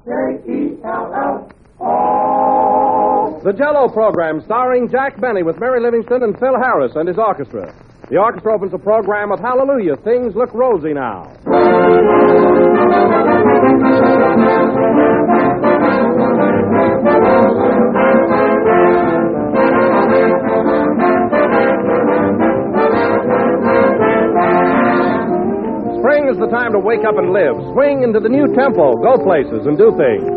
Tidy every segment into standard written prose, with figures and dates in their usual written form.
Jello. The Jello program starring Jack Benny with Mary Livingston and Phil Harris and his orchestra. The orchestra opens the program with Hallelujah, Things Look Rosy Now. Spring is the time to wake up and live. Swing into the new tempo. Go places and do things.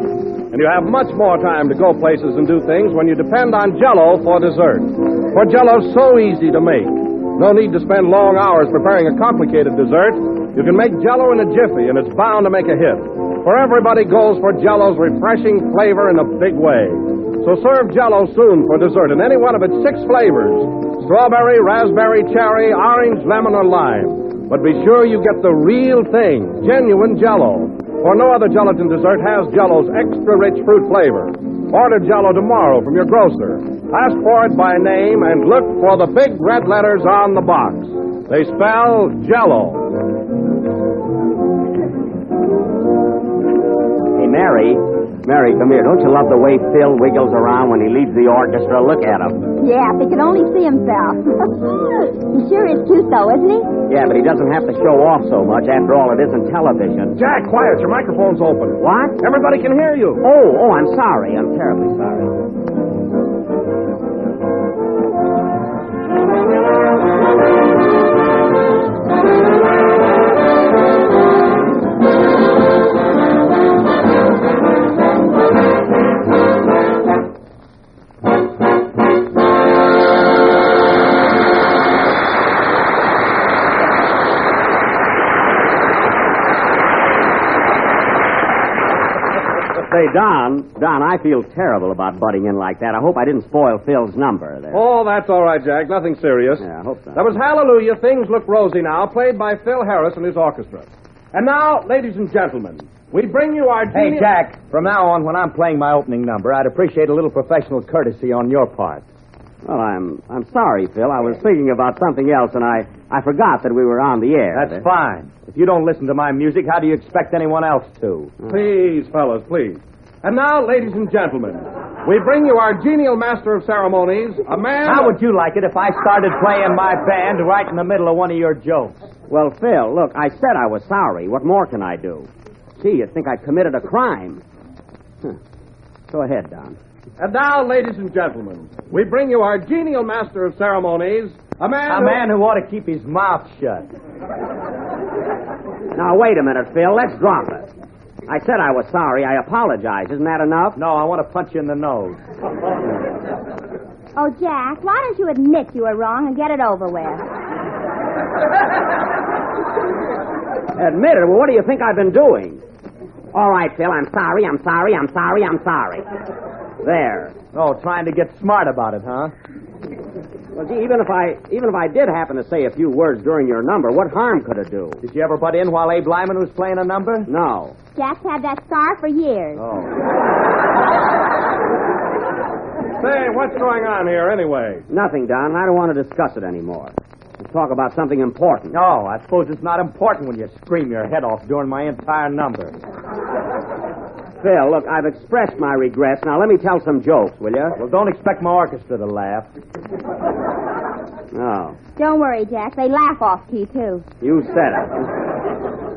And you have much more time to go places and do things when you depend on Jello for dessert. For Jello's so easy to make. No need to spend long hours preparing a complicated dessert. You can make Jello in a jiffy, and it's bound to make a hit. For everybody goes for Jello's refreshing flavor in a big way. So serve Jello soon for dessert in any one of its 6 flavors. Strawberry, raspberry, cherry, orange, lemon, or lime. But be sure you get the real thing, genuine Jello. For no other gelatin dessert has Jello's extra-rich fruit flavor. Order Jello tomorrow from your grocer. Ask for it by name and look for the big red letters on the box. They spell Jello. Hey, Mary, come here. Don't you love the way Phil wiggles around when he leads the orchestra? Look at him. Yeah, if he can only see himself. He sure is cute, though, isn't he? Yeah, but he doesn't have to show off so much. After all, it isn't television. Jack, quiet. Your microphone's open. What? Everybody can hear you. Oh, I'm sorry. I'm terribly sorry. Say, Don, I feel terrible about butting in like that. I hope I didn't spoil Phil's number there. Oh, that's all right, Jack. Nothing serious. Yeah, I hope so. That was Hallelujah, Things Look Rosy Now, played by Phil Harris and his orchestra. And now, ladies and gentlemen, we bring you our... Hey, Jack, from now on, when I'm playing my opening number, I'd appreciate a little professional courtesy on your part. Well, I'm sorry, Phil. I was thinking about something else, and I forgot that we were on the air. That's fine. If you don't listen to my music, how do you expect anyone else to? Please, fellas, please. And now, ladies and gentlemen, we bring you our genial master of ceremonies, a man... How would you like it if I started playing my band right in the middle of one of your jokes? Well, Phil, look, I said I was sorry. What more can I do? Gee, you'd think I committed a crime. Go ahead, Don. And now, ladies and gentlemen, we bring you our genial master of ceremonies, a man who ought to keep his mouth shut. Now, wait a minute, Phil. Let's drop it. I said I was sorry. I apologize. Isn't that enough? No, I want to punch you in the nose. Oh, Jack, why don't you admit you were wrong and get it over with? Admit it? Well, what do you think I've been doing? All right, Phil, I'm sorry. There. Oh, trying to get smart about it, huh? Well, gee, even if I did happen to say a few words during your number, what harm could it do? Did you ever butt in while Abe Lyman was playing a number? No. Jack's had that scar for years. Oh. Say, what's going on here anyway? Nothing, Don. I don't want to discuss it anymore. Let's talk about something important. No, I suppose it's not important when you scream your head off during my entire number. Phil, look, I've expressed my regrets. Now, let me tell some jokes, will you? Well, don't expect my orchestra to laugh. No. Don't worry, Jack. They laugh off key, too. You said it.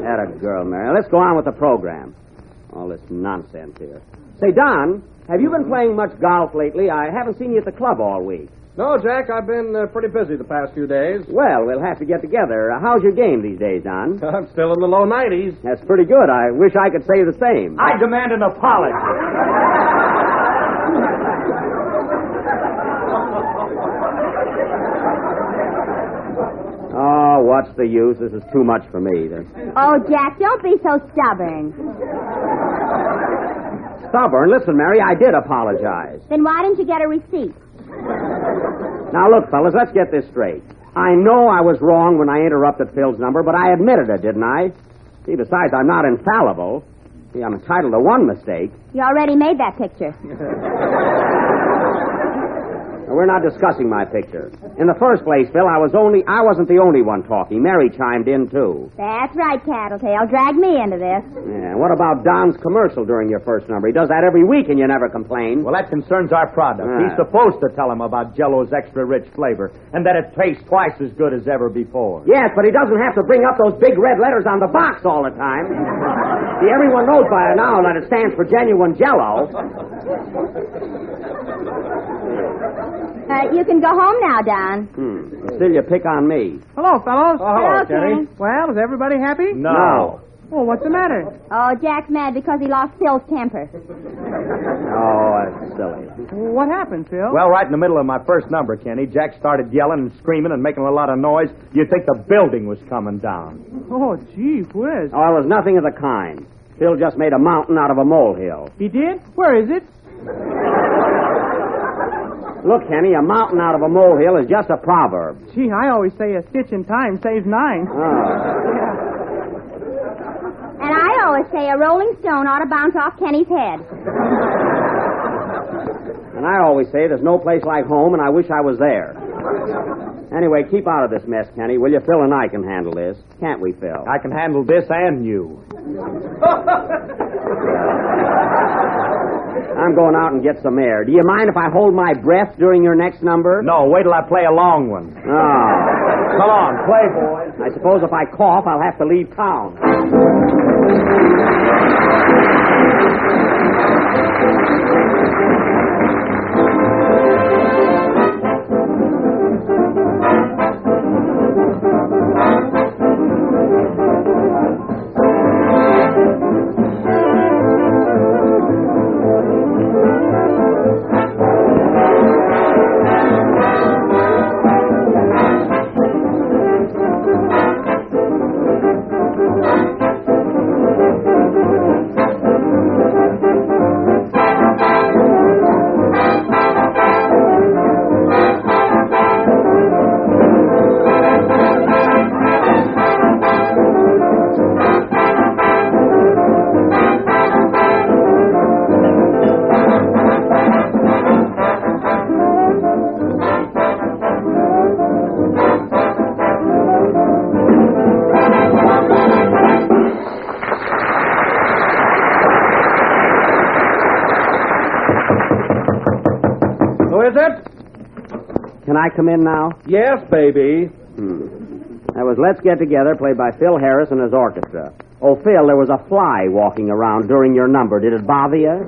Atta girl, Mary. Now, let's go on with the program. All this nonsense here. Say, Don, have you been playing much golf lately? I haven't seen you at the club all week. No, Jack, I've been pretty busy the past few days. Well, we'll have to get together. How's your game these days, Don? I'm still in the low 90s. That's pretty good. I wish I could say the same. I demand an apology. Oh, what's the use? This is too much for me. Oh, Jack, don't be so stubborn. Stubborn? Listen, Mary, I did apologize. Then why didn't you get a receipt? Now, look, fellas, let's get this straight. I know I was wrong when I interrupted Phil's number, but I admitted it, didn't I? See, besides, I'm not infallible. See, I'm entitled to one mistake. You already made that picture. We're not discussing my picture. In the first place, Phil, I wasn't the only one talking. Mary chimed in, too. That's right, Tattletale. Drag me into this. Yeah, what about Don's commercial during your first number? He does that every week and you never complain. Well, that concerns our product. He's supposed to tell him about Jello's extra rich flavor and that it tastes twice as good as ever before. Yes, but he doesn't have to bring up those big red letters on the box all the time. See, everyone knows by now that it stands for genuine Jello. You can go home now, Don. Still you pick on me. Hello, fellows. Hello, Kenny. Well, is everybody happy? No. Well, what's the matter? Oh, Jack's mad because he lost Phil's temper. Oh, that's silly. What happened, Phil? Well, right in the middle of my first number, Kenny, Jack started yelling and screaming and making a lot of noise. You'd think the building was coming down. Oh, gee whiz. Oh, it was nothing of the kind. Phil just made a mountain out of a molehill. He did? Where is it? Look, Kenny, a mountain out of a molehill is just a proverb. Gee, I always say a stitch in time saves 9. And I always say a rolling stone ought to bounce off Kenny's head. And I always say there's no place like home, and I wish I was there. Anyway, keep out of this mess, Kenny, will you? Phil and I can handle this. Can't we, Phil? I can handle this and you. I'm going out and get some air. Do you mind if I hold my breath during your next number? No, wait till I play a long one. Oh. Come on, play, boys. I suppose if I cough, I'll have to leave town. Is it? Can I come in now? Yes, baby. That was Let's Get Together, played by Phil Harris and his orchestra. Oh, Phil, there was a fly walking around during your number. Did it bother you?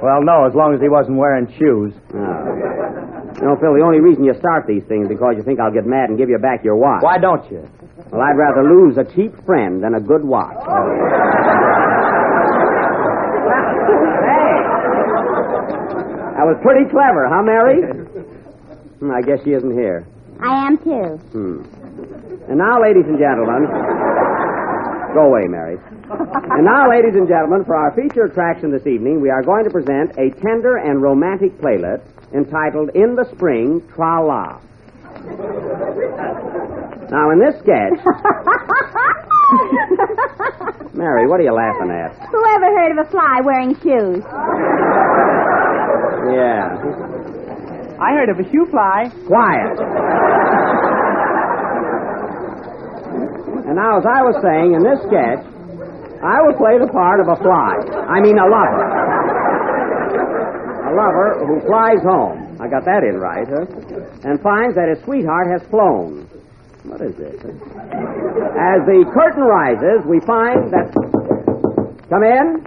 Well, no, as long as he wasn't wearing shoes. You know, Phil, the only reason you start these things is because you think I'll get mad and give you back your watch. Why don't you? Well, I'd rather lose a cheap friend than a good watch. That was pretty clever, huh, Mary? I guess she isn't here. I am, too. And now, ladies and gentlemen... Go away, Mary. And now, ladies and gentlemen, for our feature attraction this evening, we are going to present a tender and romantic playlet entitled In the Spring, Tra-La. Now, in this sketch... Mary, what are you laughing at? Whoever heard of a fly wearing shoes? Yeah. I heard of a shoe fly. Quiet. And now, as I was saying, in this sketch, I will play the part of a fly. I mean, a lover. A lover who flies home. I got that in right, huh? And finds that his sweetheart has flown. What is this? As the curtain rises, we find that... Come in.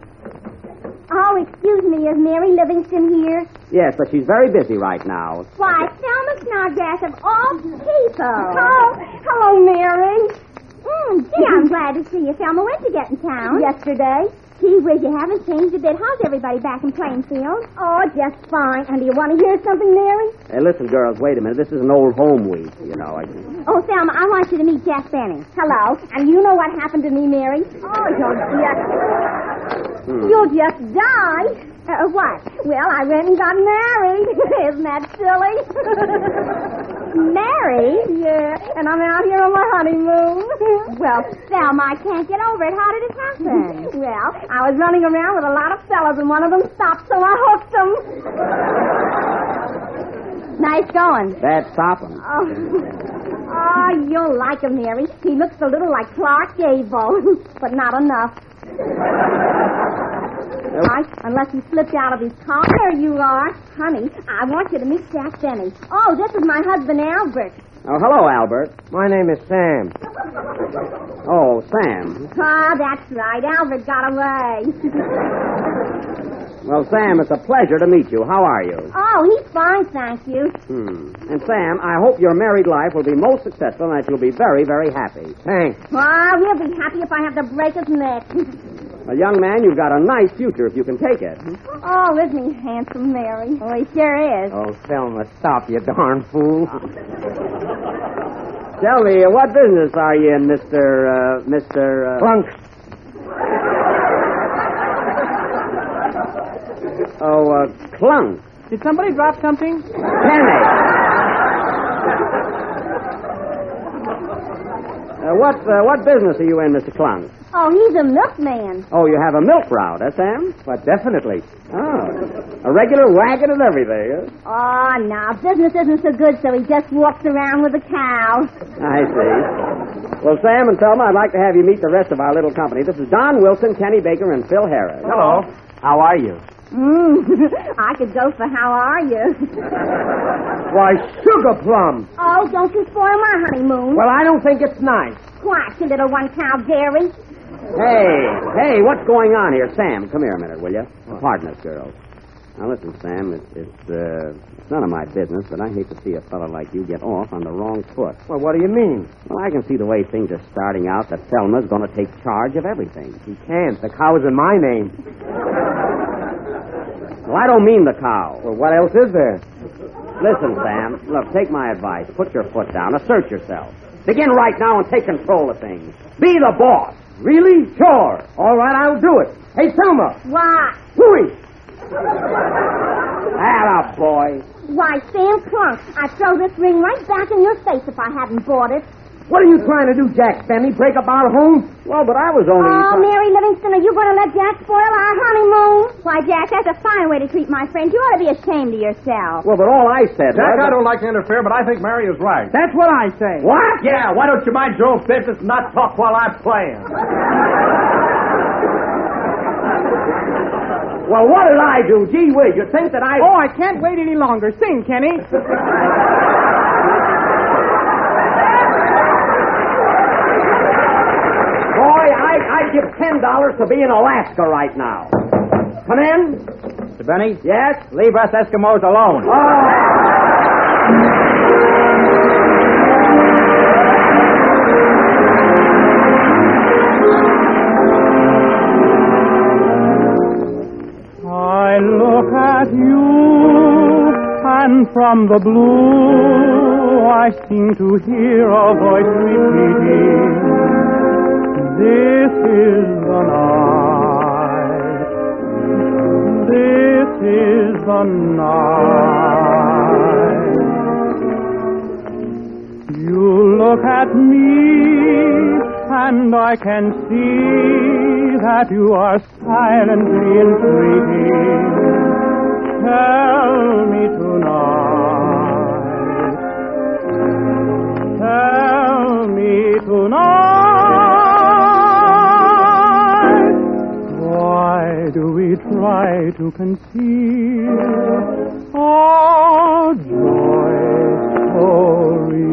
Oh, excuse me, is Mary Livingston here? Yes, but she's very busy right now. Why, Thelma Snodgrass of all people. Oh, hello, Mary. Gee, I'm glad to see you, Thelma. When'd you get in town? Yesterday. Gee whiz, you haven't changed a bit. How's everybody back in Plainfield? Oh, just fine. And do you want to hear something, Mary? Hey, listen, girls, wait a minute. This is an old home week, you know. Oh, Thelma, I want you to meet Jack Benny. Hello. And you know what happened to me, Mary? Oh, you'll just die. What? Well, I went and got married. Isn't that silly? Married? Yeah, and I'm out here on my honeymoon. Well, Thelma, I can't get over it. How did it happen? Well, I was running around with a lot of fellas, and one of them stopped, so I hooked him. Nice going. That's stopping. Oh, you'll like him, Mary. He looks a little like Clark Gable, but not enough. Right, unless he slipped out of his car. There you are. Honey, I want you to meet Jack Benny. Oh, this is my husband, Albert. Oh, hello, Albert. My name is Sam. Oh, Sam. Ah, that's right. Albert got away. Well, Sam, it's a pleasure to meet you. How are you? Oh, he's fine, thank you. And, Sam, I hope your married life will be most successful and that you'll be very, very happy. Thanks. Well, he'll be happy if I have to break his neck. Well, young man, you've got a nice future if you can take it. Oh, isn't he handsome, Mary? Oh, he sure is. Oh, Selma, stop, you darn fool. Tell me, what business are you in, Mr. Clunk? Oh, Clunk. Did somebody drop something? Penny. What business are you in, Mr. Clunk? Oh, he's a milkman. Oh, you have a milk route, Sam? But definitely. Oh, a regular wagon and everything. Huh? Oh, no, business isn't so good, so he just walks around with a cow. I see. Well, Sam and Thelma, I'd like to have you meet the rest of our little company. This is Don Wilson, Kenny Baker, and Phil Harris. Hello. How are you? I could go for how are you? Why, sugar plum. Oh, don't you spoil my honeymoon. Well, I don't think it's nice. Quack, you little one-cow dairy. Hey, what's going on here? Sam, come here a minute, will you? Pardon us, girls. Now, listen, Sam, it's none of my business, but I hate to see a fellow like you get off on the wrong foot. Well, what do you mean? Well, I can see the way things are starting out that Thelma's going to take charge of everything. She can't. The cow's in my name. Well, I don't mean the cow. Well, what else is there? Listen, Sam, look, take my advice. Put your foot down. Assert yourself. Begin right now and take control of things. Be the boss. Really? Sure. All right, I'll do it. Hey, Thelma. What? Louie. Atta boy. Why, Sam Clunk, I'd throw this ring right back in your face if I hadn't bought it. What are you trying to do, Jack Benny? Break up our home? Well, but I was only... Oh, Mary Livingston, are you going to let Jack spoil our honeymoon? Why, Jack, that's a fine way to treat my friend. You ought to be ashamed of yourself. Well, but all I said Jack, was... I don't like to interfere, but I think Mary is right. That's what I say. What? Yeah, why don't you mind your own business and not talk while I'm playing? Well, what did I do? Gee whiz, you think that I... Oh, I can't wait any longer. Sing, Kenny. Boy, I'd give $10 to be in Alaska right now. Come in. Mr. Benny? Yes? Leave us Eskimos alone. I look at you, and from the blue I seem to hear a voice repeating, this is the night, this is the night. You look at me, and I can see that you are silently entreating. Tell me tonight, tell me tonight, why do we try to conceal our joy so real?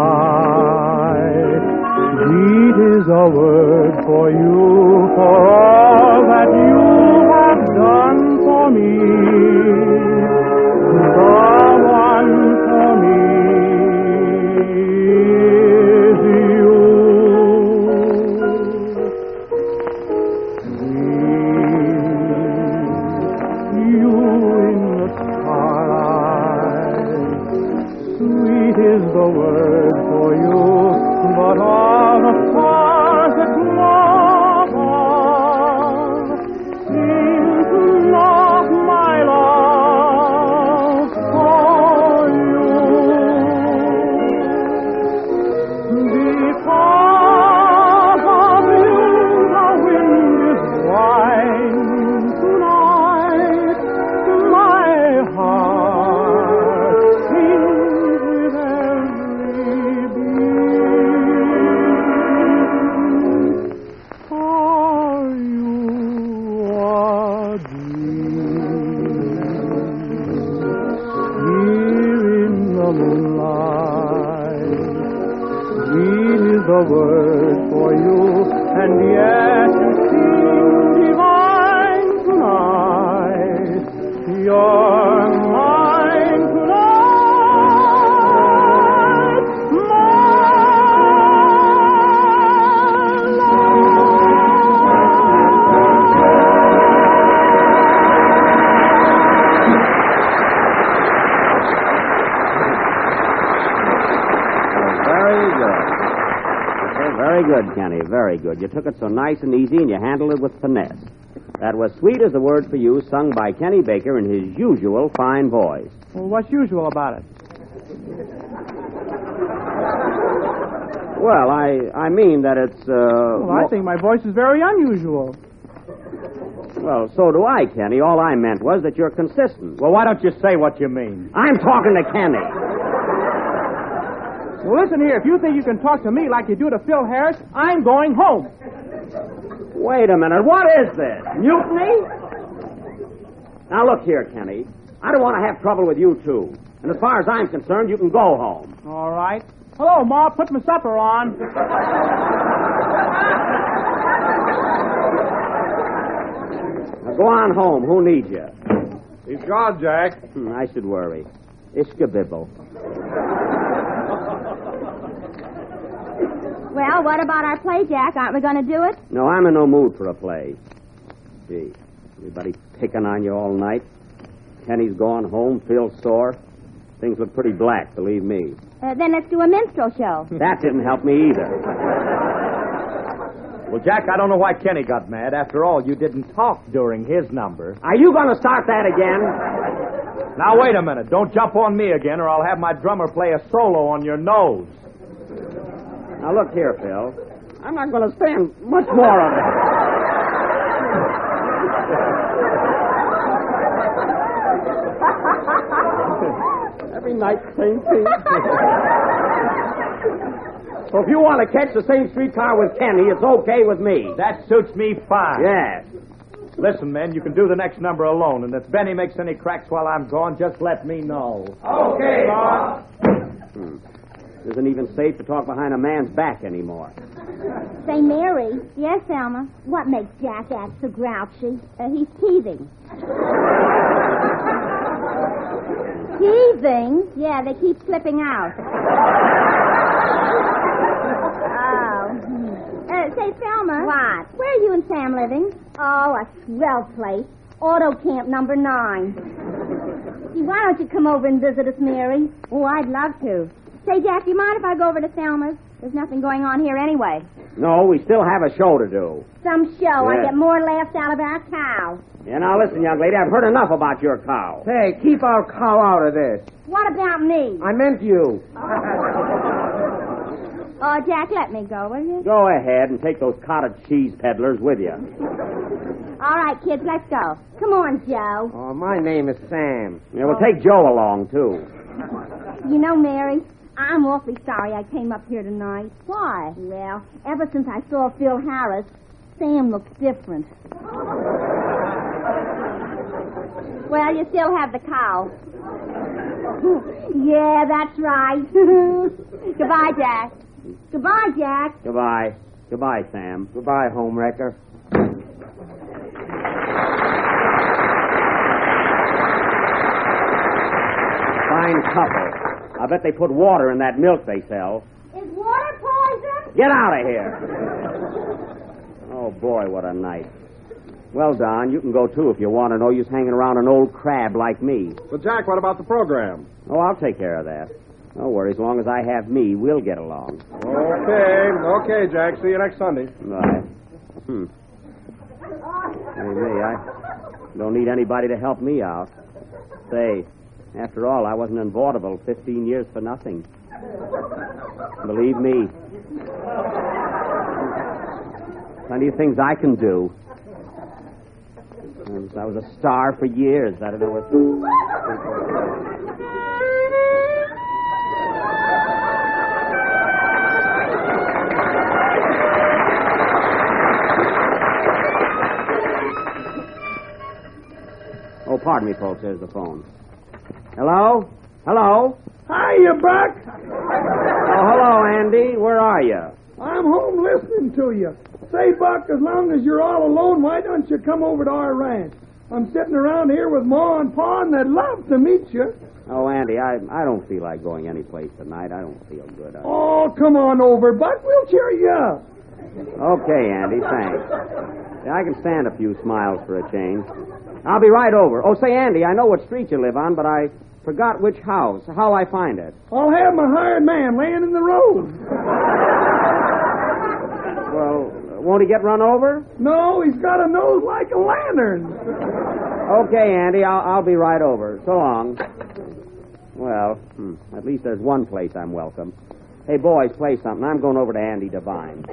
Moonlight, sweet is a word for you, for all that you have done for me. The one for me is you. Sweet, you in the starlight, sweet is the word for you, but all the stars that love seem to knock my love for you. a word for you, and yet you seem divine tonight. You're mine tonight, my Very good, Kenny. Very good. You took it so nice and easy, and you handled it with finesse. That was Sweet as a Word for You, sung by Kenny Baker in his usual fine voice. Well, what's usual about it? Well, I mean that it's, Well, I think my voice is very unusual. Well, so do I, Kenny. All I meant was that you're consistent. Well, why don't you say what you mean? I'm talking to Kenny. Well, listen here. If you think you can talk to me like you do to Phil Harris, I'm going home. Wait a minute. What is this? Mutiny? Now, look here, Kenny. I don't want to have trouble with you, too. And as far as I'm concerned, you can go home. All right. Hello, Ma. Put my supper on. Now, go on home. Who needs you? He's gone, Jack. I should worry. Ishkabibble. Well, what about our play, Jack? Aren't we going to do it? No, I'm in no mood for a play. Gee, everybody picking on you all night. Kenny's gone home, Phil's sore. Things look pretty black, believe me. Then let's do a minstrel show. That didn't help me either. Well, Jack, I don't know why Kenny got mad. After all, you didn't talk during his number. Are you going to start that again? Now, wait a minute. Don't jump on me again, or I'll have my drummer play a solo on your nose. Now, look here, Phil. I'm not going to stand much more of it. Every night, same thing. So if you want to catch the same streetcar with Kenny, it's okay with me. That suits me fine. Yes. Listen, men, you can do the next number alone, and if Benny makes any cracks while I'm gone, just let me know. Okay, boss. It isn't even safe to talk behind a man's back anymore. Say, Mary. Yes, Selma. What makes Jack act so grouchy? He's teething. Teething? Yeah, they keep slipping out. Oh. Say, Selma. What? Where are you and Sam living? Oh, a swell place. Auto Camp number 9. Gee, why don't you come over and visit us, Mary? Oh, I'd love to. Say, Jack, do you mind if I go over to Selma's? There's nothing going on here anyway. No, we still have a show to do. Some show. I Yes. get more laughs out of our cow. Yeah, now listen, young lady, I've heard enough about your cow. Hey, keep our cow out of this. What about me? I meant you. Oh, Jack, let me go, will you? Go ahead and take those cottage cheese peddlers with you. All right, kids, let's go. Come on, Joe. Oh, my name is Sam. Yeah, we'll take Joe along, too. You know, Mary, I'm awfully sorry I came up here tonight. Why? Well, ever since I saw Phil Harris, Sam looks different. Well, you still have the cow. Yeah, that's right. Goodbye, Jack. Goodbye, Jack. Goodbye. Goodbye, Sam. Goodbye, homewrecker. Fine couple. I bet they put water in that milk they sell. Is water poison? Get out of here. Oh, boy, what a night. Well, Don, you can go, too, if you want to know you's hanging around an old crab like me. But, Jack, what about the program? Oh, I'll take care of that. Don't worry, as long as I have me, we'll get along. Okay, Jack. See you next Sunday. Right. Hey, me, I don't need anybody to help me out. Say, after all, I wasn't in vaudeville 15 years for nothing. Believe me. Plenty of things I can do. I was a star for years. I don't know what... Oh, pardon me, folks. There's the phone. Hello? Hello? Hiya, Buck. Oh, hello, Andy. Where are you? I'm home listening to you. Say, Buck, as long as you're all alone, why don't you come over to our ranch? I'm sitting around here with Ma and Pa, and they'd love to meet you. Oh, Andy, I don't feel like going anyplace tonight. I don't feel good. Oh, come on over, Buck. We'll cheer you up. Okay, Andy, thanks. Yeah, I can stand a few smiles for a change. I'll be right over. Oh, say, Andy, I know what street you live on, but I forgot which house. How'll I find it? I'll have my hired man laying in the road. Well, won't he get run over? No, he's got a nose like a lantern. Okay, Andy, I'll be right over. So long. Well, at least there's one place I'm welcome. Hey, boys, play something. I'm going over to Andy Devine.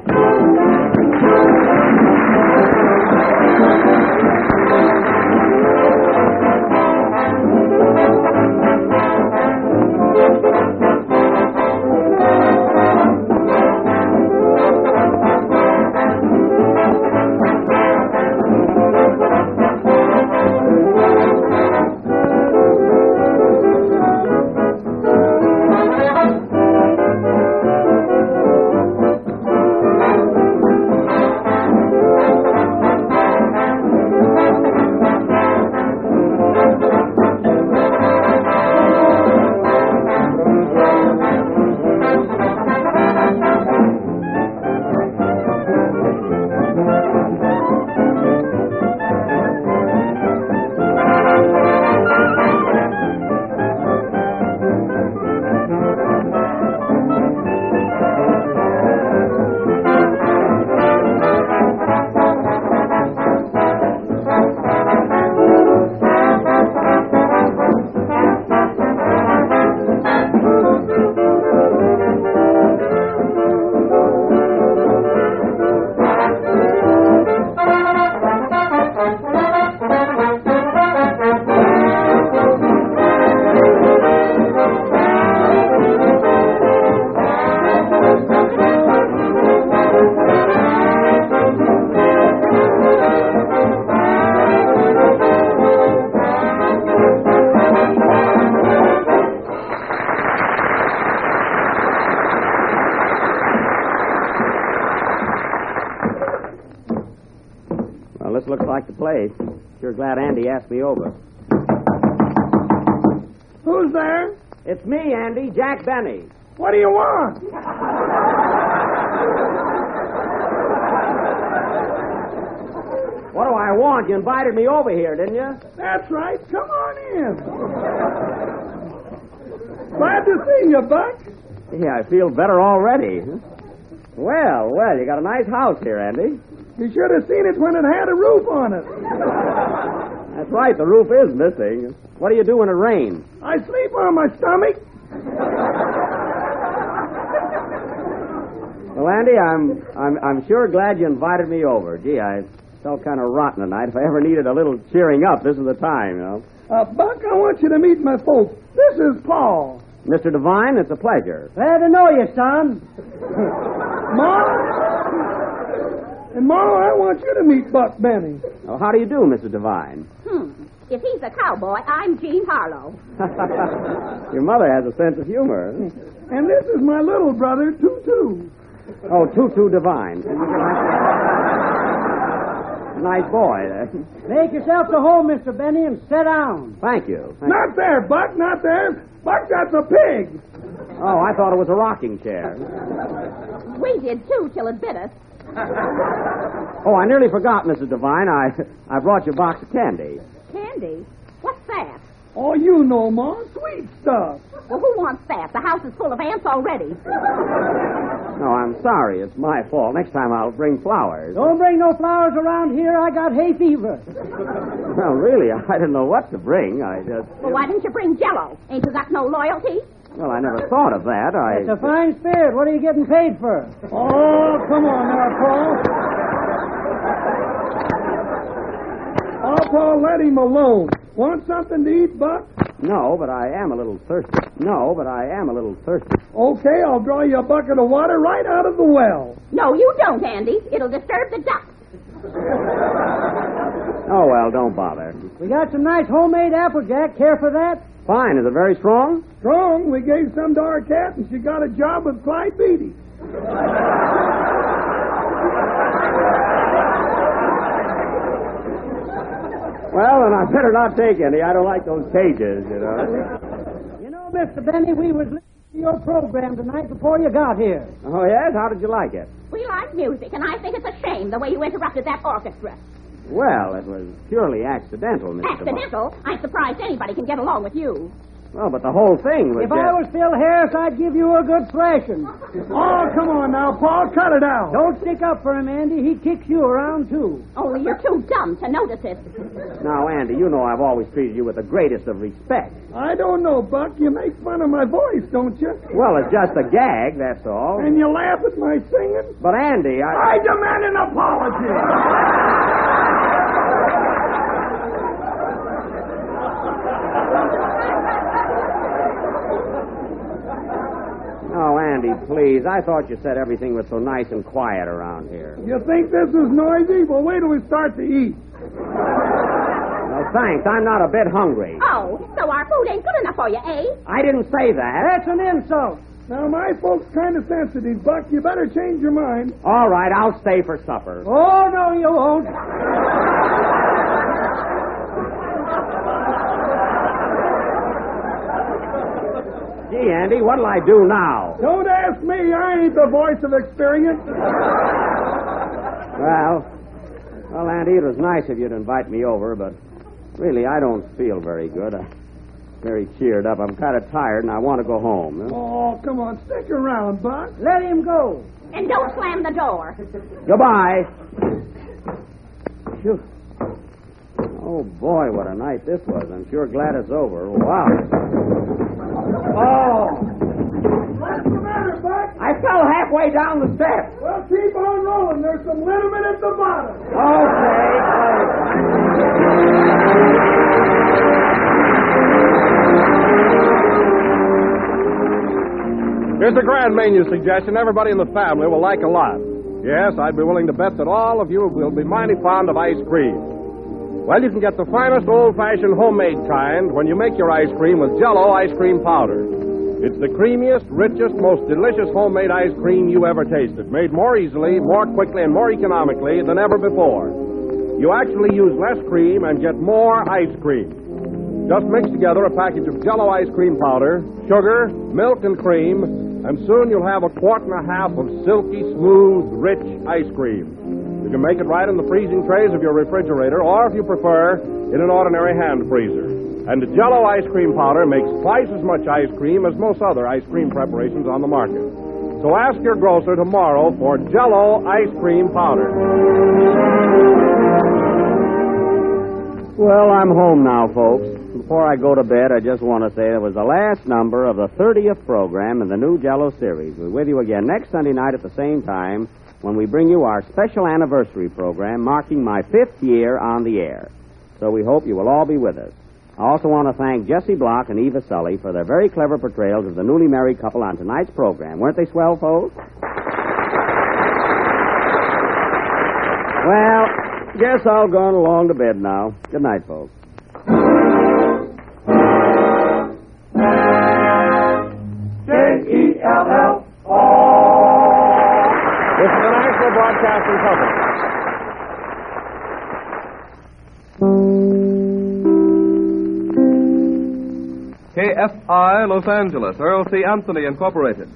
Well, this looks like the place. Sure glad Andy asked me over. Who's there? It's me, Andy, Jack Benny. What do you want? What do I want? You invited me over here, didn't you? That's right. Come on in. Glad to see you, Buck. Yeah, I feel better already. Well, you got a nice house here, Andy. You should have seen it when it had a roof on it. That's right, the roof is missing. What do you do when it rains? I sleep on my stomach. Well, Andy, I'm sure glad you invited me over. Gee, I felt kind of rotten tonight. If I ever needed a little cheering up, this is the time, you know. Buck, I want you to meet my folks. This is Paul. Mr. Devine, it's a pleasure. Glad to know you, son. Ma? And Ma, I want you to meet Buck Benny. Oh, how do you do, Mr. Devine? If he's a cowboy, I'm Jean Harlow. Your mother has a sense of humor. And this is my little brother, Tutu. Oh, Tutu Devine. Nice boy. Make yourself to home, Mr. Benny, and sit down. Thank you. Not there, Buck, not there. Buck, that's a pig. Oh, I thought it was a rocking chair. We did, too, till it bit us. Oh, I nearly forgot, Mrs. Devine. I brought you a box of candy. Candy? What's that? Oh, you know, Ma, sweet stuff. Well, who wants that? The house is full of ants already. No, I'm sorry. It's my fault. Next time I'll bring flowers. Don't bring no flowers around here. I got hay fever. Well, really, I didn't know what to bring. Well, why didn't you bring Jello? Ain't you got no loyalty? Well, I never thought of that. It's a fine spirit. What are you getting paid for? Oh, come on now, Paul. Oh, Paul, let him alone. Want something to eat, Buck? No, but I am a little thirsty. Okay, I'll draw you a bucket of water right out of the well. No, you don't, Andy. It'll disturb the ducks. Oh, well, don't bother. We got some nice homemade applejack. Care for that? Fine. Is it very strong? Strong? We gave some to our cat, and she got a job with Clyde Beatty. Well, then I better not take any. I don't like those cages, you know. You know, Mr. Benny, we was listening to your program tonight before you got here. Oh, yes? How did you like it? We like music, and I think it's a shame the way you interrupted that orchestra. Well, it was purely accidental, Mr. DeMar. Accidental? I'm surprised anybody can get along with you. Well, but the whole thing was If I was Phil Harris, I'd give you a good thrashing. Oh, come on now, Paul. Cut it out. Don't stick up for him, Andy. He kicks you around, too. Only you're too dumb to notice it. Now, Andy, you know I've always treated you with the greatest of respect. I don't know, Buck. You make fun of my voice, don't you? Well, it's just a gag, that's all. And you laugh at my singing? But, Andy, I demand an apology. Oh, Andy, please. I thought you said everything was so nice and quiet around here. You think this is noisy? Well, wait till we start to eat. No, thanks. I'm not a bit hungry. Oh, so our food ain't good enough for you, eh? I didn't say that. That's an insult. Now, my folks kind of sensitive, Buck. You better change your mind. All right, I'll stay for supper. Oh, no, you won't. Gee, Andy, what'll I do now? Don't ask me. I ain't the voice of experience. Well, Andy, it was nice of you to invite me over, but really, I don't feel very good. I'm very cheered up. I'm kind of tired, and I want to go home. Huh? Oh, come on. Stick around, Buck. Let him go. And don't slam the door. Goodbye. Phew. Oh, boy, what a night this was. I'm sure glad it's over. Wow. Oh. What's the matter, Buck? I fell halfway down the steps. Well, keep on rolling. There's some liniment at the bottom. Here's a grand menu suggestion everybody in the family will like a lot. Yes, I'd be willing to bet that all of you will be mighty fond of ice cream. Well, you can get the finest old-fashioned homemade kind when you make your ice cream with Jello ice cream powder. It's the creamiest, richest, most delicious homemade ice cream you ever tasted, made more easily, more quickly, and more economically than ever before. You actually use less cream and get more ice cream. Just mix together a package of Jello ice cream powder, sugar, milk, and cream, and soon you'll have a quart and a half of silky, smooth, rich ice cream. You can make it right in the freezing trays of your refrigerator, or if you prefer, in an ordinary hand freezer. And the Jello ice cream powder makes twice as much ice cream as most other ice cream preparations on the market. So ask your grocer tomorrow for Jello ice cream powder. Well, I'm home now, folks. Before I go to bed, I just want to say it was the last number of the 30th program in the new Jello series. We're with you again next Sunday night at the same time when we bring you our special anniversary program marking my 5th year on the air. So we hope you will all be with us. I also want to thank Jesse Block and Eva Sully for their very clever portrayals of the newly married couple on tonight's program. Weren't they swell, folks? Well, guess I'll go on along to bed now. Good night, folks. Jello. This is the National Broadcasting Company. KFI Los Angeles, Earl C. Anthony Incorporated.